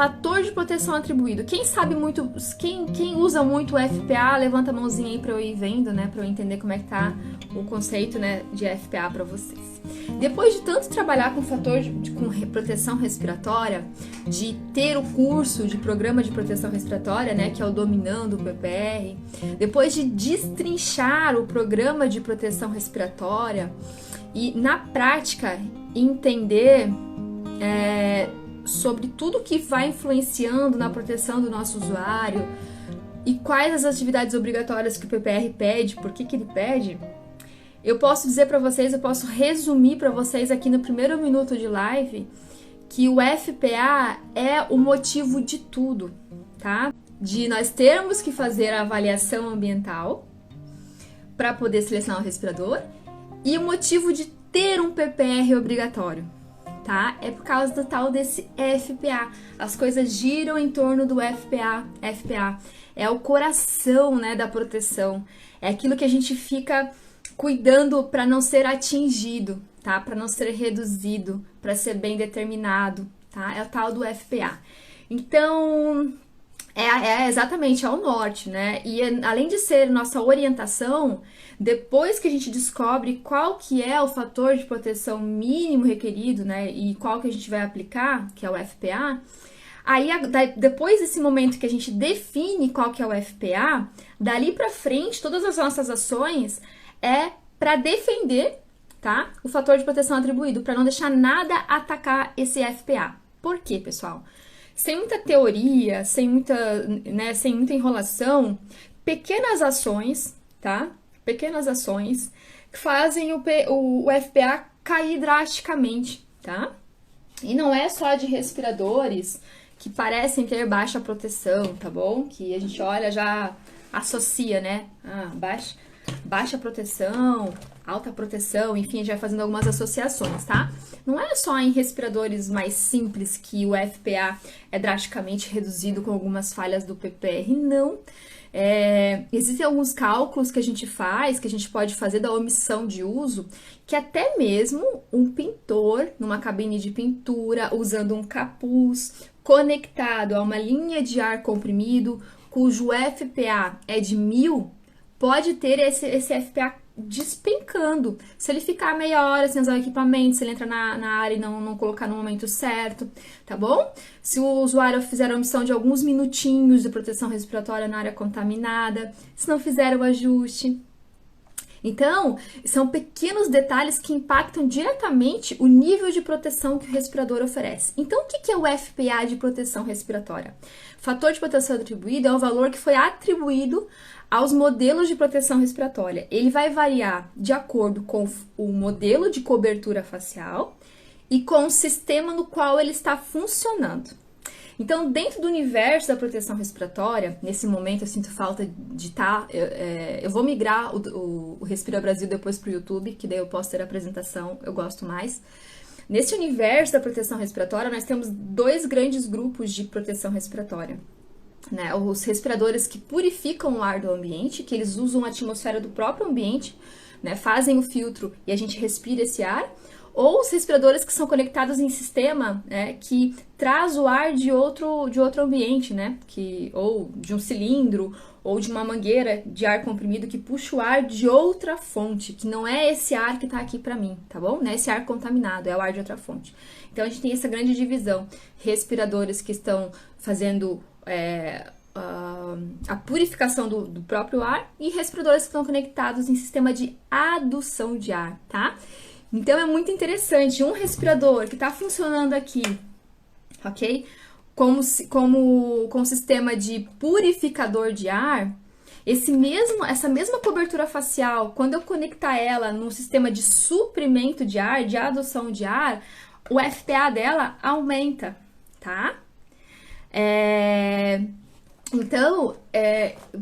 Fator de proteção atribuído. Quem sabe muito, quem usa muito o FPA, levanta a mãozinha aí para eu ir vendo, né, para eu entender como é que tá o conceito, né, de FPA para vocês. Depois de tanto trabalhar com com proteção respiratória, de ter o curso de programa de proteção respiratória, né, que é o Dominando o PPR, depois de destrinchar o programa de proteção respiratória e na prática entender sobre tudo que vai influenciando na proteção do nosso usuário e quais as atividades obrigatórias que o PPR pede, por que ele pede, eu posso dizer para vocês, eu posso resumir para vocês aqui no primeiro minuto de live que o FPA é o motivo de tudo, tá? De nós termos que fazer a avaliação ambiental para poder selecionar o respirador e o motivo de ter um PPR obrigatório. Tá? É por causa do tal desse FPA. As coisas giram em torno do FPA. FPA é o coração, né, da proteção. É aquilo que a gente fica cuidando para não ser atingido, tá? Para não ser reduzido, para ser bem determinado, tá? É o tal do FPA. Então, exatamente ao norte, né? E além de ser nossa orientação, depois que a gente descobre qual que é o fator de proteção mínimo requerido, né? E qual que a gente vai aplicar, que é o FPA, aí depois desse momento que a gente define qual que é o FPA, dali para frente, todas as nossas ações é para defender, tá? O fator de proteção atribuído, para não deixar nada atacar esse FPA. Por quê, pessoal? Sem muita teoria, sem muita enrolação, pequenas ações, tá? Pequenas ações que fazem o FPA cair drasticamente, tá? E não é só de respiradores que parecem ter baixa proteção, tá bom? Que a gente olha, já associa, né? Baixa proteção, alta proteção, enfim, a gente vai fazendo algumas associações, tá? Não é só em respiradores mais simples que o FPA é drasticamente reduzido com algumas falhas do PPR, não. Existem alguns cálculos que a gente faz, que a gente pode fazer da omissão de uso, que até mesmo um pintor, numa cabine de pintura, usando um capuz, conectado a uma linha de ar comprimido, cujo FPA é de 1000, pode ter esse FPA despencando. Se ele ficar meia hora sem usar o equipamento, se ele entrar na área e não colocar no momento certo, tá bom? Se o usuário fizer a omissão de alguns minutinhos de proteção respiratória na área contaminada, se não fizer o ajuste. Então, são pequenos detalhes que impactam diretamente o nível de proteção que o respirador oferece. Então, o que é o FPA de proteção respiratória? Fator de proteção atribuído é o valor que foi atribuído aos modelos de proteção respiratória. Ele vai variar de acordo com o modelo de cobertura facial e com o sistema no qual ele está funcionando. Então, dentro do universo da proteção respiratória, nesse momento eu sinto falta de estar... eu vou migrar o Respira Brasil depois para o YouTube, que daí eu posso ter a apresentação, eu gosto mais. Nesse universo da proteção respiratória, nós temos dois grandes grupos de proteção respiratória. Né, os respiradores que purificam o ar do ambiente, que eles usam a atmosfera do próprio ambiente, né, fazem o filtro e a gente respira esse ar, ou os respiradores que são conectados em sistema, né, que traz o ar de outro ambiente, né, ou de um cilindro, ou de uma mangueira de ar comprimido que puxa o ar de outra fonte, que não é esse ar que está aqui para mim, tá bom? Não é esse ar contaminado, é o ar de outra fonte. Então a gente tem essa grande divisão, respiradores que estão fazendo a purificação do próprio ar e respiradores que estão conectados em sistema de adução de ar, tá? Então é muito interessante, um respirador que está funcionando aqui, ok? Com sistema de purificador de ar, essa mesma cobertura facial, quando eu conectar ela num sistema de suprimento de ar, de adução de ar, o FPA dela aumenta, tá? Então,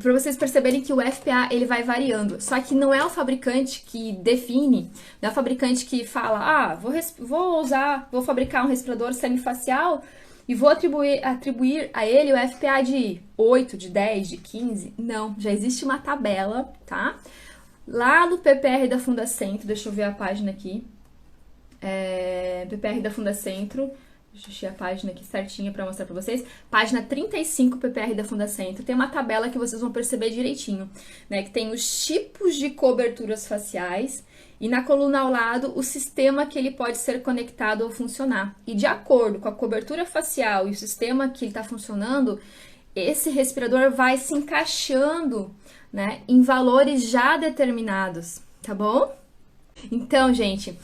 para vocês perceberem que o FPA ele vai variando, só que não é o fabricante que define, não é o fabricante que fala, vou fabricar um respirador semifacial e vou atribuir a ele o FPA de 8, de 10, de 15. Não, já existe uma tabela, tá? Lá no PPR da Fundacentro, deixa eu ver a página aqui, PPR da Fundacentro, Deixa eu a página aqui certinha para mostrar para vocês. Página 35, PPR da Fundacentro. Tem uma tabela que vocês vão perceber direitinho, né? Que tem os tipos de coberturas faciais e na coluna ao lado o sistema que ele pode ser conectado ou funcionar. E de acordo com a cobertura facial e o sistema que ele está funcionando, esse respirador vai se encaixando, né, em valores já determinados, tá bom? Então, gente,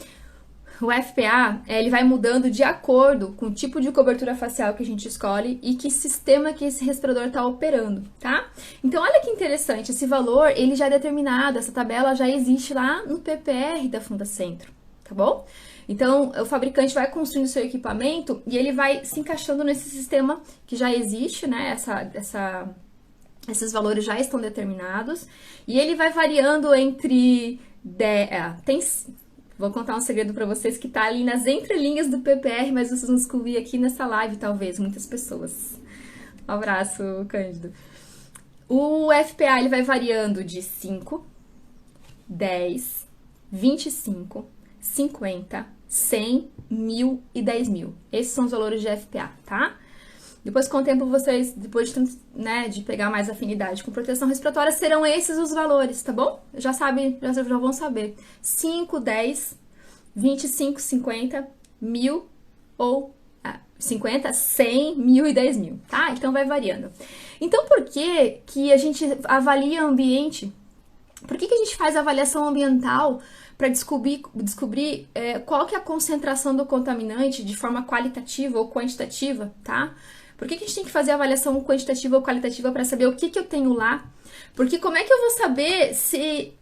o FPA, ele vai mudando de acordo com o tipo de cobertura facial que a gente escolhe e que sistema que esse respirador está operando, tá? Então, olha que interessante, esse valor, ele já é determinado, essa tabela já existe lá no PPR da Fundacentro, tá bom? Então, o fabricante vai construindo seu equipamento e ele vai se encaixando nesse sistema que já existe, né? Esses valores já estão determinados e ele vai variando entre... Vou contar um segredo para vocês que tá ali nas entrelinhas do PPR, mas vocês vão descobrir aqui nessa live, talvez, muitas pessoas. Um abraço, Cândido. O FPA, ele vai variando de 5, 10, 25, 50, 100, 1000 e 10.000. Esses são os valores de FPA, tá? Depois, com o tempo, vocês, depois de, né, de pegar mais afinidade com proteção respiratória, serão esses os valores, tá bom? Já vão saber. 5, 10, 25, 50, 1000 ou 50, 100, 1000 e 10.000, tá? Então, vai variando. Então, por que a gente avalia o ambiente? Por que a gente faz avaliação ambiental para descobrir qual que é a concentração do contaminante de forma qualitativa ou quantitativa, tá? Por que a gente tem que fazer avaliação quantitativa ou qualitativa para saber o que eu tenho lá? Porque como é que eu vou saber se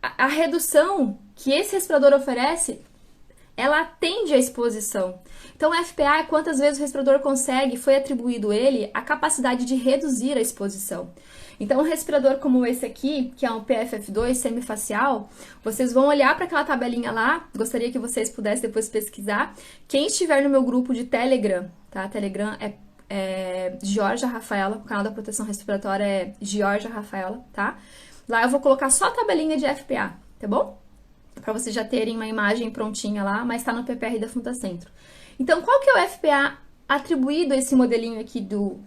a redução que esse respirador oferece, ela atende à exposição? Então, o FPA é quantas vezes o respirador consegue, foi atribuído ele a capacidade de reduzir a exposição. Então, um respirador como esse aqui, que é um PFF2 semifacial, vocês vão olhar para aquela tabelinha lá, gostaria que vocês pudessem depois pesquisar. Quem estiver no meu grupo de Telegram, tá? Telegram é Georgia Rafaela, o canal da proteção respiratória é Georgia Rafaela, tá? Lá eu vou colocar só a tabelinha de FPA, tá bom? Para vocês já terem uma imagem prontinha lá, mas tá no PPR da Fundacentro. Então, qual que é o FPA atribuído a esse modelinho aqui do...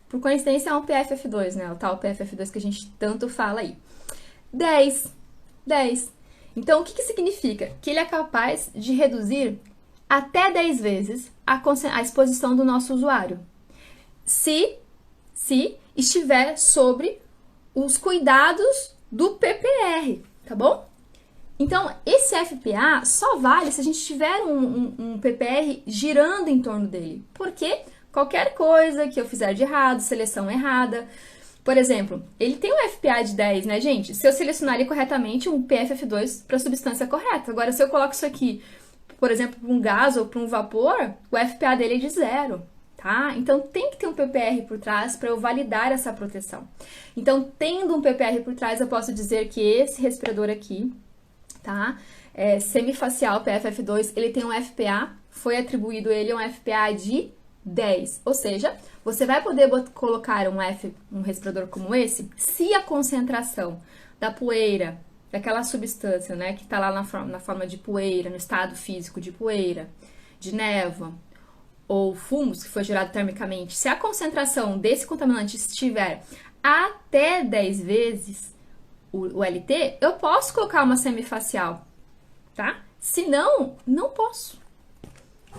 Por coincidência, é um PFF2, né? O tal PFF2 que a gente tanto fala aí. 10. Então, o que significa? Que ele é capaz de reduzir até 10 vezes a exposição do nosso usuário. Se estiver sobre os cuidados do PPR, tá bom? Então, esse FPA só vale se a gente tiver um PPR girando em torno dele. Porque qualquer coisa que eu fizer de errado, seleção errada... Por exemplo, ele tem um FPA de 10, né, gente? Se eu selecionar ele corretamente, um PFF2 para a substância correta. Agora, se eu coloco isso aqui, por exemplo, para um gás ou para um vapor, o FPA dele é de 0, tá? Então, tem que ter um PPR por trás para eu validar essa proteção. Então, tendo um PPR por trás, eu posso dizer que esse respirador aqui, tá? Semifacial PFF2, ele tem um FPA, foi atribuído ele a um FPA de 10, ou seja, você vai poder colocar um respirador como esse se a concentração da poeira, daquela substância, né, que está lá na forma de poeira, no estado físico de poeira, de névoa ou fumos que foi gerado termicamente, se a concentração desse contaminante estiver até 10 vezes o LT, eu posso colocar uma semifacial, tá? Se não, não posso,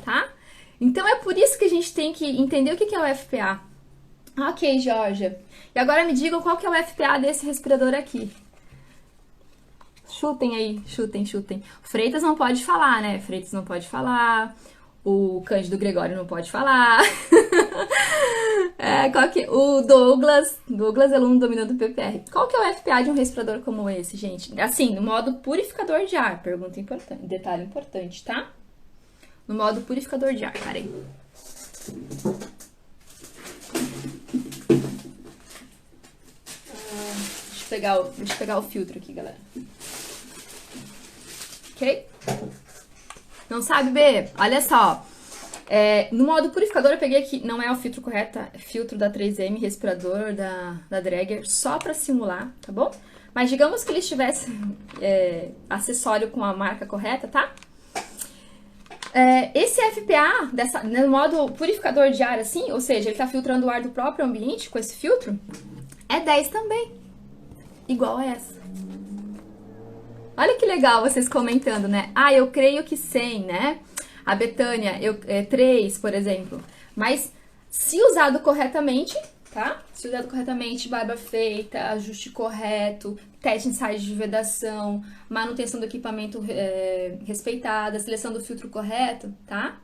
tá? Então, é por isso que a gente tem que entender o que é o FPA. Ok, Georgia. E agora me digam qual que é o FPA desse respirador aqui. Chutem aí, chutem. Freitas não pode falar, né? Freitas não pode falar. O Cândido Gregório não pode falar. O Douglas é aluno dominando o PPR. Qual que é o FPA de um respirador como esse, gente? Assim, no modo purificador de ar. Pergunta importante, detalhe importante, tá? No modo purificador de ar, parei. Deixa eu pegar o filtro aqui, galera. Ok? Não sabe, B? Olha só. No modo purificador eu peguei aqui, não é o filtro correto, é filtro da 3M, respirador da Dräger, só pra simular, tá bom? Mas digamos que ele estivesse acessório com a marca correta, tá? Esse FPA, no modo purificador de ar, assim, ou seja, ele está filtrando o ar do próprio ambiente com esse filtro, é 10 também. Igual a essa. Olha que legal vocês comentando, né? Ah, eu creio que 100, né? A Betânia, 3, por exemplo. Mas, se usado corretamente, tá? Se usado corretamente, barba feita, ajuste correto, teste em site de vedação, manutenção do equipamento respeitada, seleção do filtro correto, tá?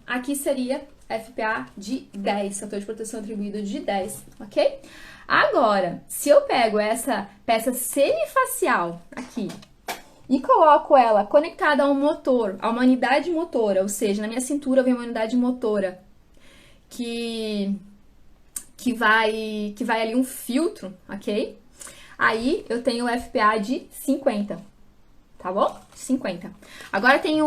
Aqui seria FPA de 10, fator de proteção atribuído de 10, ok? Agora, se eu pego essa peça semifacial aqui e coloco ela conectada a um motor, a uma unidade motora, ou seja, na minha cintura vem uma unidade motora que vai ali um filtro, ok? Aí eu tenho o FPA de 50, tá bom? 50. Agora tem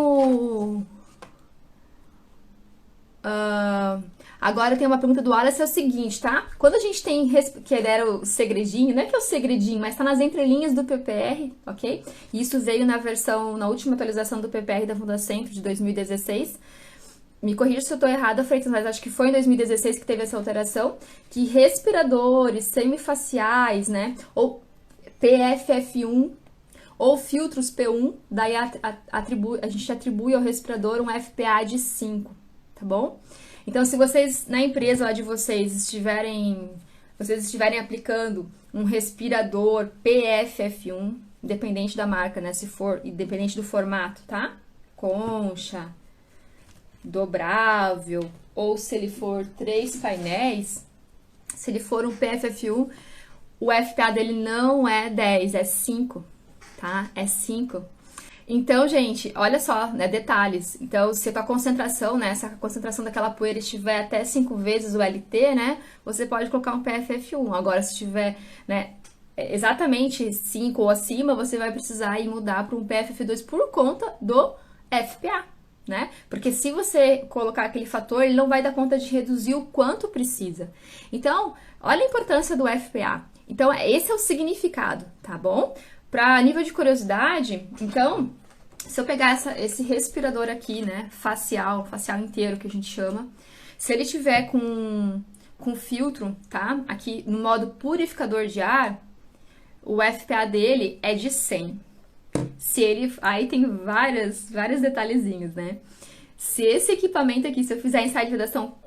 agora tem uma pergunta do Wallace, é o seguinte, tá? Quando a gente tem, que era o segredinho, não é que é o segredinho, mas tá nas entrelinhas do PPR, ok? E isso veio na última atualização do PPR da Fundacentro de 2016. Me corrija se eu tô errada, Freitas, mas acho que foi em 2016 que teve essa alteração, que respiradores semifaciais, né, ou PFF1, ou filtros P1, daí a gente atribui ao respirador um FPA de 5, tá bom? Então, se vocês, na empresa lá de vocês estiverem aplicando um respirador PFF1, independente da marca, né, se for, independente do formato, tá? Concha, dobrável, ou se ele for 3 painéis, se ele for um PFF1, o FPA dele não é 10, é 5, tá? É 5. Então, gente, olha só, né, detalhes. Então, se a tua concentração, né, se a concentração daquela poeira estiver até 5 vezes o LT, né, você pode colocar um PFF1. Agora, se tiver, né, exatamente 5 ou acima, você vai precisar ir mudar para um PFF2 por conta do FPA, né? Porque se você colocar aquele fator, ele não vai dar conta de reduzir o quanto precisa. Então, olha a importância do FPA. Então, esse é o significado, tá bom? Para nível de curiosidade, então, se eu pegar esse respirador aqui, né, facial inteiro que a gente chama, se ele tiver com filtro, tá, aqui no modo purificador de ar, o FPA dele é de 100. Se ele, aí tem vários detalhezinhos, né? Se esse equipamento aqui, se eu fizer ensaio de vedação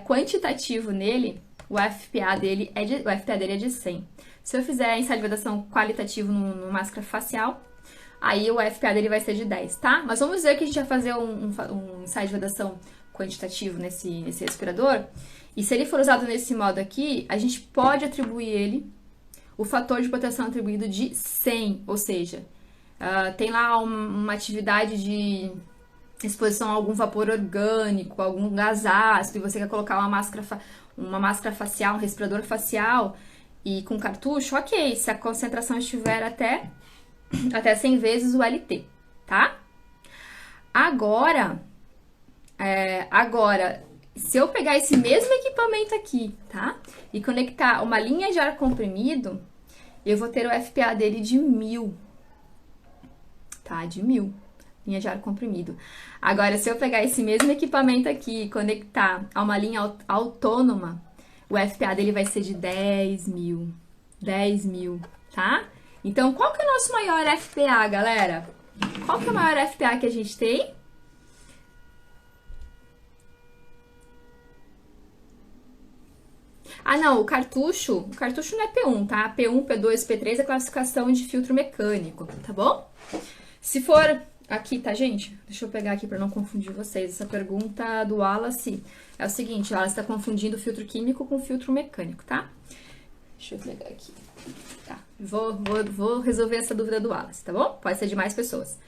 quantitativo nele, o FPA dele é de 100. Se eu fizer ensaio de vedação qualitativo no máscara facial, aí o FPA dele vai ser de 10, tá? Mas vamos dizer que a gente vai fazer um ensaio de vedação quantitativo nesse respirador, e se ele for usado nesse modo aqui, a gente pode atribuir ele o fator de proteção atribuído de 100, ou seja, tem lá uma atividade de exposição a algum vapor orgânico, algum gás ácido, e você quer colocar uma máscara facial, um respirador facial, e com cartucho, ok, se a concentração estiver até 100 vezes o LT, tá? Agora, se eu pegar esse mesmo equipamento aqui, tá? E conectar uma linha de ar comprimido, eu vou ter o FPA dele de 1000, tá? De 1000, linha de ar comprimido. Agora, se eu pegar esse mesmo equipamento aqui e conectar a uma linha autônoma, o FPA dele vai ser de 10.000, tá? Então, qual que é o nosso maior FPA, galera? Qual que é o maior FPA que a gente tem? Ah, não, o cartucho não é P1, tá? P1, P2, P3 é classificação de filtro mecânico, tá bom? Se for aqui, tá, gente? Deixa eu pegar aqui para não confundir vocês. Essa pergunta do Wallace é o seguinte, o Wallace está confundindo filtro químico com filtro mecânico, tá? Deixa eu pegar aqui. Tá, vou resolver essa dúvida do Wallace, tá bom? Pode ser de mais pessoas.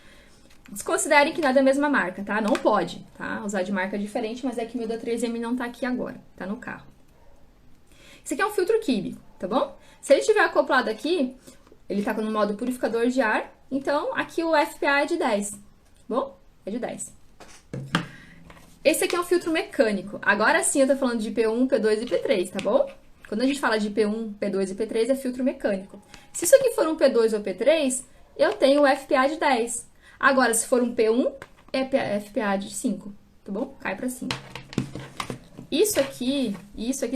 Desconsiderem que nada é a mesma marca, tá? Não pode, tá? Usar de marca diferente, mas é que o meu da 3M não tá aqui agora, tá no carro. Esse aqui é um filtro químico, tá bom? Se ele estiver acoplado aqui, ele tá no modo purificador de ar, então aqui o FPA é de 10, tá bom? É de 10. Esse aqui é um filtro mecânico. Agora sim eu tô falando de P1, P2 e P3, tá bom? Quando a gente fala de P1, P2 e P3 é filtro mecânico. Se isso aqui for um P2 ou P3, eu tenho o FPA de 10. Agora, se for um P1, é FPA de 5, tá bom? Cai para 5. Isso aqui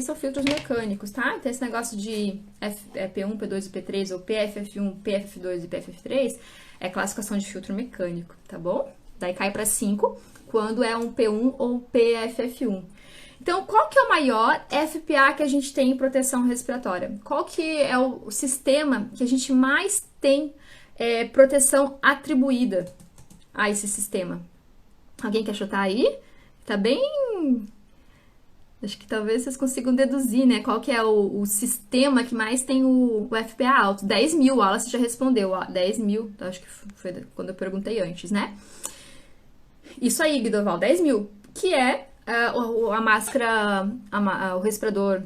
são filtros mecânicos, tá? Então, esse negócio de P1, P2 e P3, ou PFF1, PFF2 e PFF3, é classificação de filtro mecânico, tá bom? Daí cai para 5, quando é um P1 ou PFF1. Então, qual que é o maior FPA que a gente tem em proteção respiratória? Qual que é o sistema que a gente mais tem proteção atribuída a esse sistema? Alguém quer chutar aí? Tá bem... Acho que talvez vocês consigam deduzir, né? Qual que é o sistema que mais tem o FPA alto. 10 mil, a Alice já respondeu, ó, 10 mil. Acho que foi quando eu perguntei antes, né? Isso aí, Guidoval, 10 mil. Que é a máscara, o respirador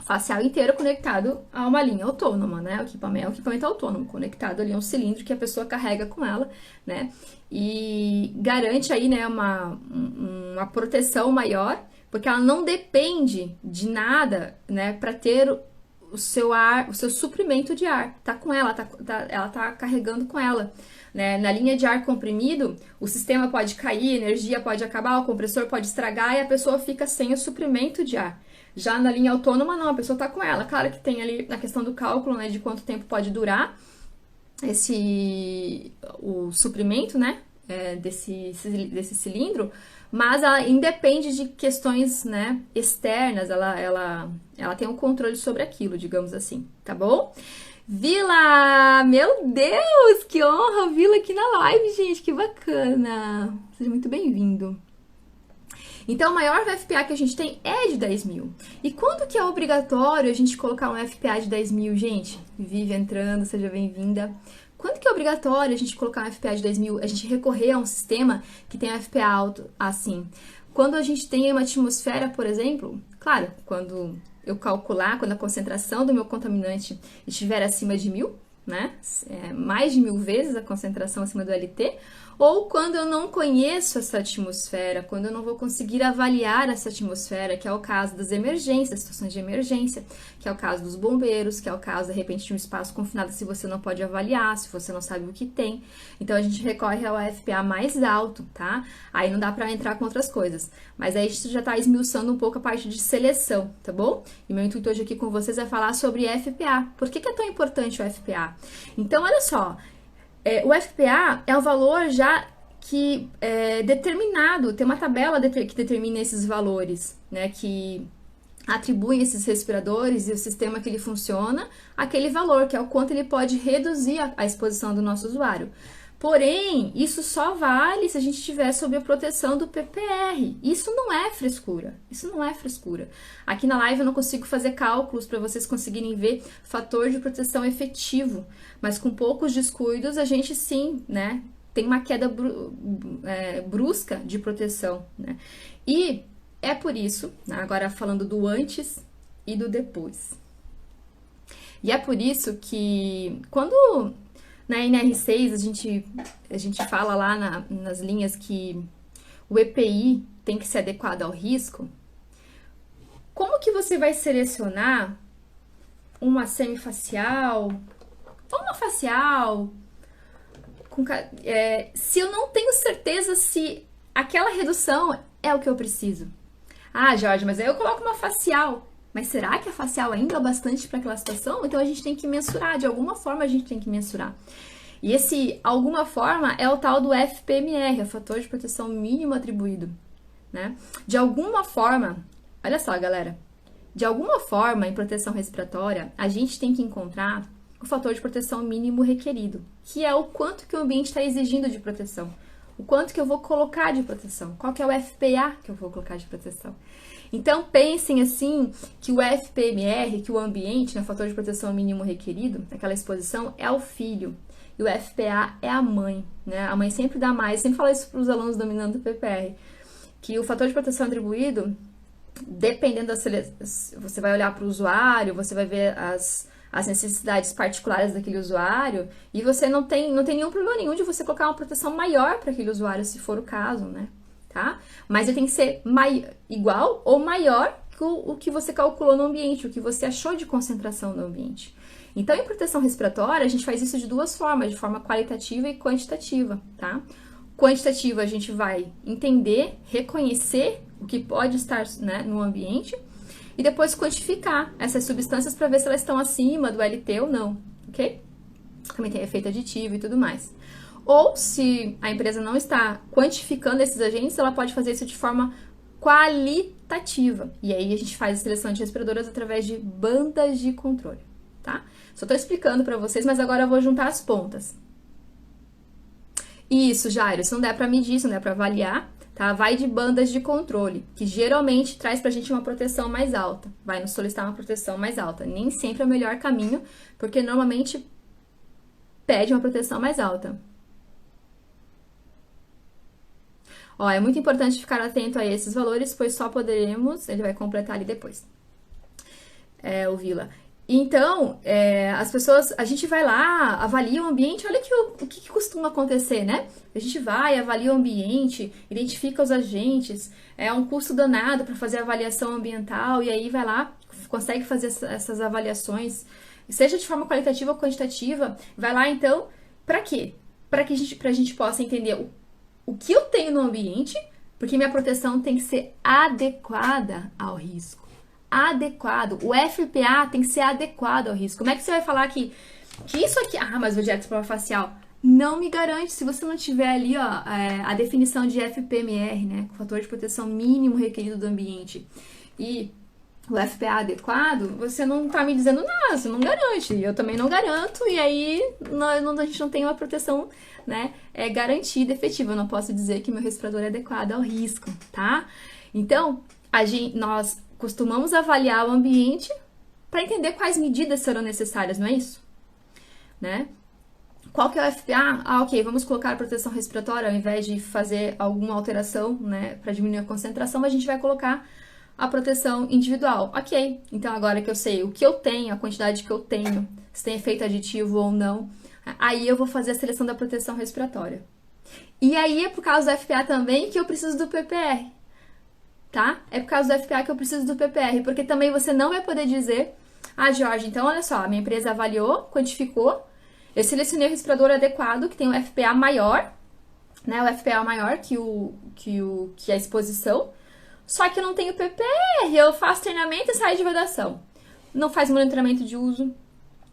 facial inteiro conectado a uma linha autônoma, né? O equipamento autônomo, conectado ali a um cilindro que a pessoa carrega com ela, né? E garante aí, né, uma proteção maior, porque ela não depende de nada, né, para ter o seu suprimento de ar. Tá com ela, ela tá carregando com ela. Né? Na linha de ar comprimido, o sistema pode cair, a energia pode acabar, o compressor pode estragar e a pessoa fica sem o suprimento de ar. Já na linha autônoma, não, a pessoa tá com ela. Claro que tem ali na questão do cálculo, né, de quanto tempo pode durar o suprimento, né, desse cilindro, mas ela independe de questões, né, externas, ela tem um controle sobre aquilo, digamos assim, tá bom? Vila! Meu Deus, que honra Vila aqui na live, gente, que bacana! Seja muito bem-vindo. Então, o maior FPA que a gente tem é de 10 mil. E quando que é obrigatório a gente colocar um FPA de 10 mil, gente? Vive entrando, seja bem-vinda. Quando que é obrigatório a gente colocar um FPA de 10 mil, a gente recorrer a um sistema que tem um FPA alto assim? Quando a gente tem uma atmosfera, por exemplo, claro, quando eu calcular, quando a concentração do meu contaminante estiver acima de 1000, né? Mais de 1000 vezes a concentração acima do LT, ou quando eu não conheço essa atmosfera, quando eu não vou conseguir avaliar essa atmosfera, que é o caso das emergências, situações de emergência, que é o caso dos bombeiros, que é o caso, de repente, de um espaço confinado, se você não pode avaliar, se você não sabe o que tem. Então, a gente recorre ao FPA mais alto, tá? Aí não dá pra entrar com outras coisas. Mas aí a gente já tá esmiuçando um pouco a parte de seleção, tá bom? E meu intuito hoje aqui com vocês é falar sobre FPA. Por que é tão importante o FPA? Então, olha só, o FPA é o valor já que é determinado, tem uma tabela que determina esses valores, né, que atribuem esses respiradores e o sistema que ele funciona aquele valor, que é o quanto ele pode reduzir a exposição do nosso usuário. Porém, isso só vale se a gente estiver sob a proteção do PPR. Isso não é frescura. Isso não é frescura. Aqui na live eu não consigo fazer cálculos para vocês conseguirem ver fator de proteção efetivo. Mas com poucos descuidos, a gente sim, né, tem uma queda brusca de proteção, né? E é por isso, né, agora falando do antes e do depois. E é por isso que quando... Na NR6, a gente fala lá nas linhas que o EPI tem que ser adequado ao risco. Como que você vai selecionar uma semifacial ou uma facial se eu não tenho certeza se aquela redução é o que eu preciso? Ah, Jorge, mas aí eu coloco uma facial. Mas será que a facial ainda é bastante para aquela situação? Então a gente tem que mensurar, de alguma forma a gente tem que mensurar. E esse alguma forma é o tal do FPMR, o fator de proteção mínimo atribuído, né? De alguma forma, olha só, galera, de alguma forma em proteção respiratória, a gente tem que encontrar o fator de proteção mínimo requerido, que é o quanto que o ambiente está exigindo de proteção, o quanto que eu vou colocar de proteção, qual que é o FPA que eu vou colocar de proteção. Então, pensem assim, que o FPMR, que o ambiente, né, o fator de proteção mínimo requerido, aquela exposição, é o filho. E o FPA é a mãe, né? A mãe sempre dá mais, sempre fala isso para os alunos dominando o PPR, que o fator de proteção atribuído, dependendo da seleção, você vai olhar para o usuário, você vai ver as necessidades particulares daquele usuário, e você não tem nenhum problema nenhum de você colocar uma proteção maior para aquele usuário, se for o caso, né? Tá? Mas ele tem que ser igual ou maior que o que você calculou no ambiente, o que você achou de concentração no ambiente. Então, em proteção respiratória, a gente faz isso de duas formas, de forma qualitativa e quantitativa, tá? Quantitativa, a gente vai entender, reconhecer o que pode estar, né, no ambiente e depois quantificar essas substâncias para ver se elas estão acima do LT ou não, ok? Também tem efeito aditivo e tudo mais. Ou se a empresa não está quantificando esses agentes, ela pode fazer isso de forma qualitativa. E aí a gente faz a seleção de respiradoras através de bandas de controle, tá? Só estou explicando para vocês, mas agora eu vou juntar as pontas. Isso, Jairo, se não der para medir, se não der para avaliar, tá? Vai de bandas de controle, que geralmente traz pra gente uma proteção mais alta. Vai nos solicitar uma proteção mais alta. Nem sempre é o melhor caminho, porque normalmente pede uma proteção mais alta. Ó, é muito importante ficar atento a esses valores, pois só poderemos... Ele vai completar ali depois. O Vila. Então, as pessoas... A gente vai lá, avalia o ambiente. Olha o que costuma acontecer, né? A gente vai, avalia o ambiente, identifica os agentes. É um custo danado para fazer a avaliação ambiental. E aí vai lá, consegue fazer essas avaliações, seja de forma qualitativa ou quantitativa. Vai lá, então, para quê? Para que a gente possa entender o que eu tenho no ambiente, porque minha proteção tem que ser adequada ao risco. Adequado. O FPA tem que ser adequado ao risco. Como é que você vai falar que isso aqui... Ah, mas o objeto de prova facial não me garante. Se você não tiver ali, ó, a definição de FPMR, né? Fator de proteção mínimo requerido do ambiente. E o FPA adequado, você não tá me dizendo nada, você não garante. Eu também não garanto, e aí a gente não tem uma proteção, né, garantida, efetiva. Eu não posso dizer que meu respirador é adequado ao risco, tá? Então, nós costumamos avaliar o ambiente para entender quais medidas serão necessárias, não é isso? Né? Qual que é o FPA? Ah, ok, vamos colocar a proteção respiratória, ao invés de fazer alguma alteração, né, para diminuir a concentração, a gente vai colocar a proteção individual. Ok, então agora que eu sei o que eu tenho, a quantidade que eu tenho, se tem efeito aditivo ou não, aí eu vou fazer a seleção da proteção respiratória. E aí é por causa do FPA também que eu preciso do PPR, tá? É por causa do FPA que eu preciso do PPR, porque também você não vai poder dizer, ah, Jorge, então olha só, a minha empresa avaliou, quantificou, eu selecionei o respirador adequado, que tem um FPA maior, né? O FPA maior que a exposição, só que eu não tenho PPR, eu faço treinamento e saio de vedação. Não faz monitoramento de uso,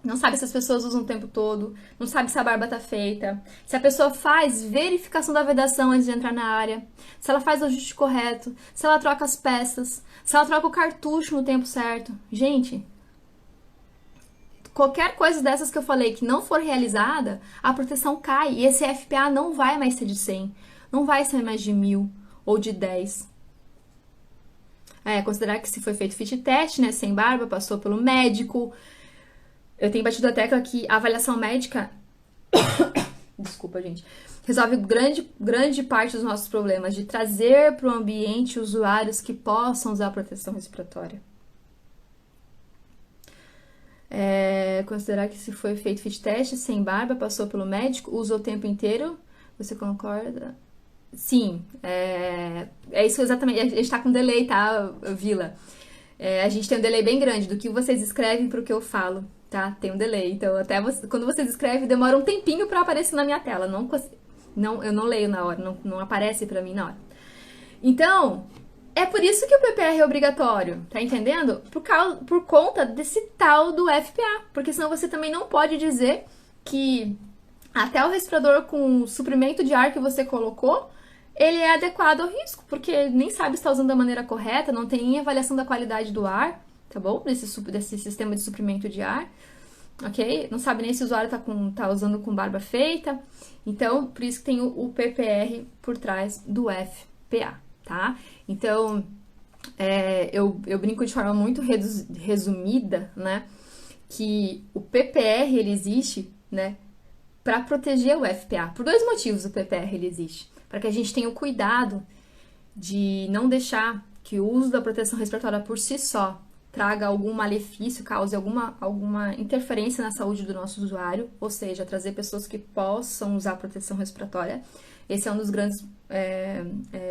não sabe se as pessoas usam o tempo todo, não sabe se a barba tá feita, se a pessoa faz verificação da vedação antes de entrar na área, se ela faz o ajuste correto, se ela troca as peças, se ela troca o cartucho no tempo certo. Gente, qualquer coisa dessas que eu falei que não for realizada, a proteção cai e esse FPA não vai mais ser de 100, não vai ser mais de 1000 ou de 10. Considerar que se foi feito fit test, né, sem barba, passou pelo médico. Eu tenho batido a tecla que a avaliação médica, desculpa, gente, resolve grande parte dos nossos problemas, de trazer para o ambiente usuários que possam usar a proteção respiratória. Considerar que se foi feito fit test, sem barba, passou pelo médico, usa o tempo inteiro, você concorda? Sim, é isso exatamente. A gente tá com delay, tá, Vila? A gente tem um delay bem grande do que vocês escrevem pro que eu falo, tá? Tem um delay. Então, até quando vocês escrevem, demora um tempinho pra aparecer na minha tela. Eu não leio na hora, não aparece pra mim na hora. Então, é por isso que o PPR é obrigatório, tá entendendo? Por conta desse tal do FPA. Porque senão você também não pode dizer que até o respirador com suprimento de ar que você colocou, ele é adequado ao risco, porque nem sabe se está usando da maneira correta, não tem nem avaliação da qualidade do ar, tá bom? Desse sistema de suprimento de ar, ok? Não sabe nem se o usuário tá usando com barba feita. Então, por isso que tem o PPR por trás do FPA, tá? Então, eu brinco de forma muito resumida, né? Que o PPR, ele existe, né? Para proteger o FPA. Por dois motivos o PPR ele existe. Para que a gente tenha o cuidado de não deixar que o uso da proteção respiratória por si só traga algum malefício, cause alguma interferência na saúde do nosso usuário, ou seja, trazer pessoas que possam usar proteção respiratória. Esse é um dos grandes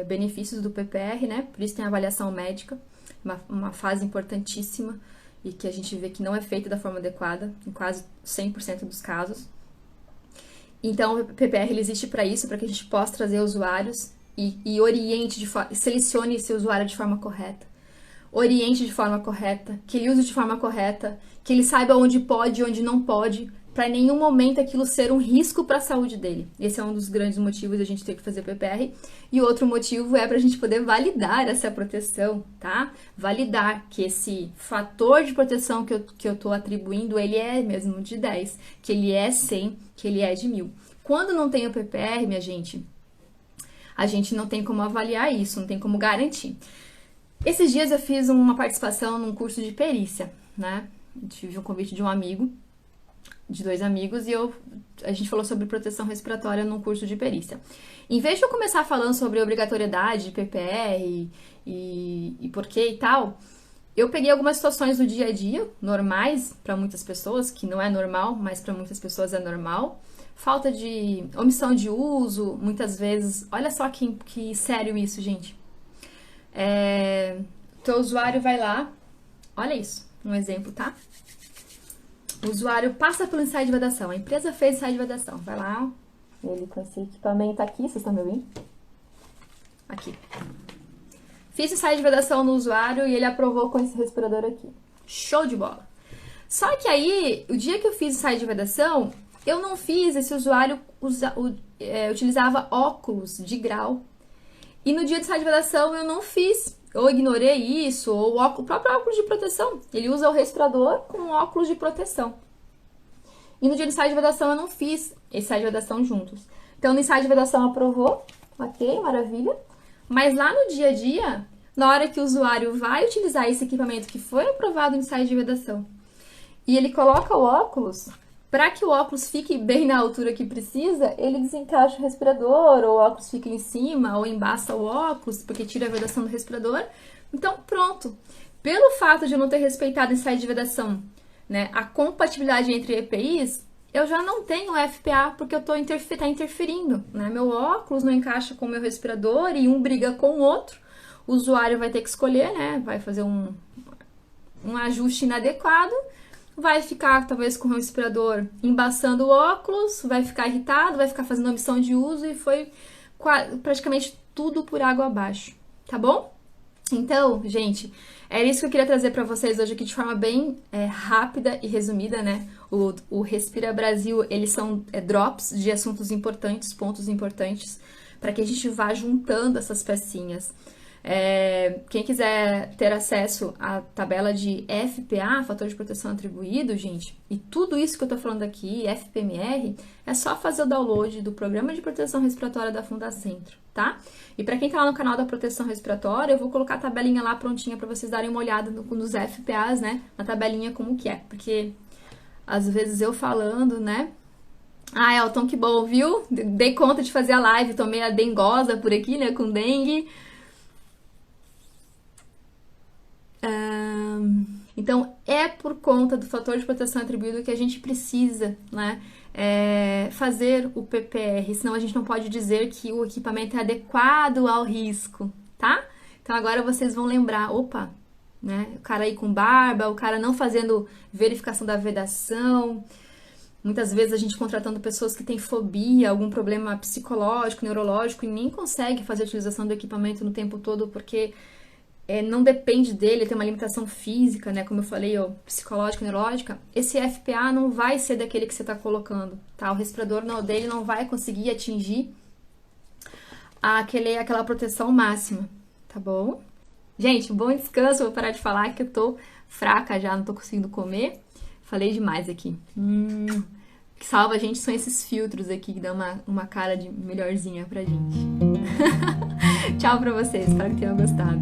benefícios do PPR, né? Por isso tem a avaliação médica, uma fase importantíssima e que a gente vê que não é feita da forma adequada em quase 100% dos casos. Então, o PPR ele existe para isso, para que a gente possa trazer usuários e oriente, selecione esse usuário de forma correta, oriente de forma correta, que ele use de forma correta, que ele saiba onde pode e onde não pode, para em nenhum momento aquilo ser um risco para a saúde dele. Esse é um dos grandes motivos da gente ter que fazer PPR. E outro motivo é para a gente poder validar essa proteção, tá? Validar que esse fator de proteção que eu estou atribuindo, ele é mesmo de 10, que ele é 100, que ele é de 1000. Quando não tem o PPR, minha gente, a gente não tem como avaliar isso, não tem como garantir. Esses dias eu fiz uma participação num curso de perícia, né? Tive um convite de um amigo, de 2 amigos, e a gente falou sobre proteção respiratória num curso de perícia. Em vez de eu começar falando sobre a obrigatoriedade de PPR e porquê e tal, eu peguei algumas situações do dia a dia, normais para muitas pessoas, que não é normal, mas para muitas pessoas é normal. Falta de omissão de uso, muitas vezes. Olha só que sério isso, gente. Teu usuário vai lá, olha isso, um exemplo, tá? O usuário passa pelo ensaio de validação, a empresa fez ensaio de validação, vai lá, ele com esse equipamento aqui, vocês estão me ouvindo? Aqui. Fiz ensaio de validação no usuário e ele aprovou com esse respirador aqui. Show de bola! Só que aí, o dia que eu fiz ensaio de validação, eu não fiz, esse usuário utilizava óculos de grau. E no dia de ensaio de validação eu não fiz, ou ignorei isso, ou o próprio óculos de proteção. Ele usa o respirador com óculos de proteção. E no dia de ensaio de validação eu não fiz esse ensaio de validação juntos. Então no ensaio de validação aprovou, ok, maravilha. Mas lá no dia a dia, na hora que o usuário vai utilizar esse equipamento que foi aprovado no ensaio de validação, e ele coloca o óculos, para que o óculos fique bem na altura que precisa, ele desencaixa o respirador, ou o óculos fica em cima, ou embaça o óculos, porque tira a vedação do respirador. Então, pronto. Pelo fato de eu não ter respeitado o ensaio de vedação, né, a compatibilidade entre EPIs, eu já não tenho FPA, porque eu estou interferindo. Né? Meu óculos não encaixa com o meu respirador e um briga com o outro. O usuário vai ter que escolher, né? Vai fazer um ajuste inadequado. Vai ficar, talvez, com o respirador embaçando o óculos, vai ficar irritado, vai ficar fazendo omissão de uso e foi praticamente tudo por água abaixo, tá bom? Então, gente, era isso que eu queria trazer para vocês hoje aqui de forma bem rápida e resumida, né? O Respira Brasil, eles são drops de assuntos importantes, pontos importantes, para que a gente vá juntando essas pecinhas. Quem quiser ter acesso à tabela de FPA, fator de proteção atribuído, gente, e tudo isso que eu tô falando aqui, FPMR, é só fazer o download do Programa de Proteção Respiratória da Fundacentro, tá? E para quem tá lá no canal da Proteção Respiratória, eu vou colocar a tabelinha lá prontinha para vocês darem uma olhada nos FPAs, né? Na tabelinha como que é, porque às vezes eu falando, né? Ah, Elton, que bom, viu? Dei conta de fazer a live, tomei a dengosa por aqui, né, com dengue. Então, é por conta do fator de proteção atribuído que a gente precisa, né, fazer o PPR, senão a gente não pode dizer que o equipamento é adequado ao risco, tá? Então, agora vocês vão lembrar, opa, né, o cara aí com barba, o cara não fazendo verificação da vedação, muitas vezes a gente contratando pessoas que têm fobia, algum problema psicológico, neurológico, e nem consegue fazer a utilização do equipamento no tempo todo, porque não depende dele, tem uma limitação física, né? Como eu falei, psicológica, neurológica. Esse FPA não vai ser daquele que você está colocando, tá? O respirador dele não vai conseguir atingir aquela proteção máxima, tá bom? Gente, bom descanso, vou parar de falar que eu tô fraca já, não tô conseguindo comer. Falei demais aqui. O que salva a gente são esses filtros aqui que dão uma cara de melhorzinha pra gente. Tchau pra vocês, espero que tenham gostado.